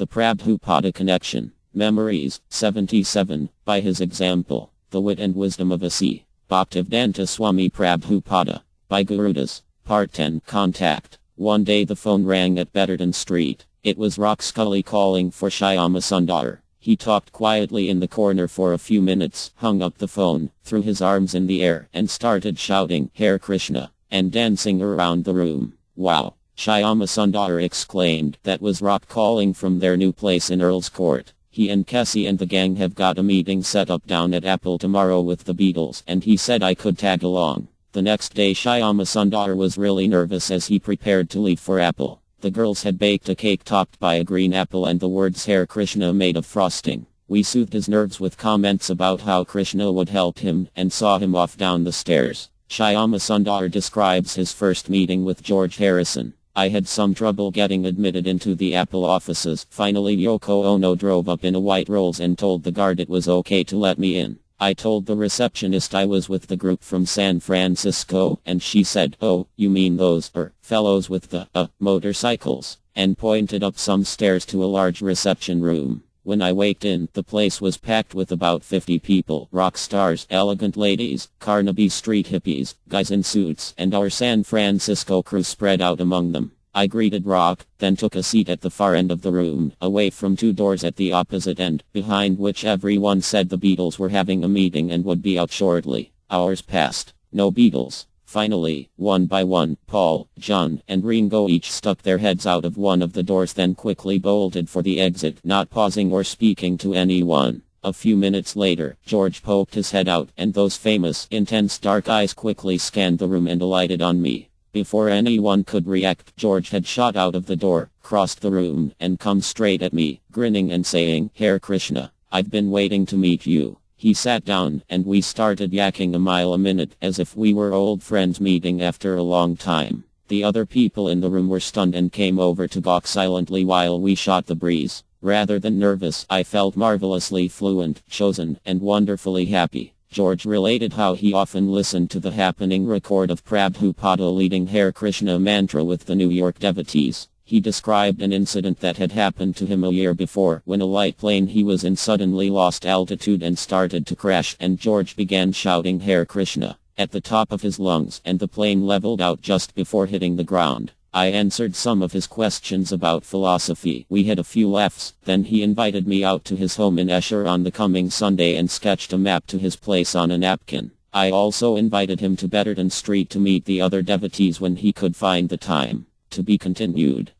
The Prabhupada Connection. Memories, 77, by his example, the wit and wisdom of a C. Bhaktivedanta Swami Prabhupada. By Gurudas. Part 10. Contact. One day the phone rang at Betterton Street. It was Rockscully calling for Shyama Sundar. He talked quietly in the corner for a few minutes, hung up the phone, threw his arms in the air, and started shouting, "Hare Krishna," and dancing around the room. "Wow!" Shyama Sundar exclaimed. That was Rock calling from their new place in Earl's Court. He and Cassie and the gang have got a meeting set up down at Apple tomorrow with the Beatles, and he said I could tag along. The next day Shyama Sundar was really nervous as he prepared to leave for Apple. The girls had baked a cake topped by a green apple and the words Hare Krishna made of frosting. We soothed his nerves with comments about how Krishna would help him, and saw him off down the stairs. Shyama Sundar describes his first meeting with George Harrison. "I had some trouble getting admitted into the Apple offices. Finally Yoko Ono drove up in a white Rolls and told the guard it was okay to let me in. I told the receptionist I was with the group from San Francisco, and she said, 'Oh, you mean those, fellows with the, motorcycles,' and pointed up some stairs to a large reception room. When I walked in, the place was packed with about 50 people, rock stars, elegant ladies, Carnaby Street hippies, guys in suits, and our San Francisco crew spread out among them. I greeted Rock, then took a seat at the far end of the room, away from two doors at the opposite end, behind which everyone said the Beatles were having a meeting and would be out shortly. Hours passed. No Beatles. Finally, one by one, Paul, John, and Ringo each stuck their heads out of one of the doors, then quickly bolted for the exit, not pausing or speaking to anyone. A few minutes later, George poked his head out, and those famous, intense dark eyes quickly scanned the room and alighted on me. Before anyone could react, George had shot out of the door, crossed the room, and come straight at me, grinning and saying, "Hare Krishna, I've been waiting to meet you." He sat down, and we started yakking a mile a minute, as if we were old friends meeting after a long time. The other people in the room were stunned and came over to gawk silently while we shot the breeze. Rather than nervous, I felt marvelously fluent, chosen, and wonderfully happy. George related how he often listened to the happening record of Prabhupada leading Hare Krishna mantra with the New York devotees. He described an incident that had happened to him a year before, when a light plane he was in suddenly lost altitude and started to crash, and George began shouting Hare Krishna at the top of his lungs, and the plane leveled out just before hitting the ground. I answered some of his questions about philosophy. We had a few laughs, then he invited me out to his home in Esher on the coming Sunday and sketched a map to his place on a napkin. I also invited him to Betterton Street to meet the other devotees when he could find the time. To be continued.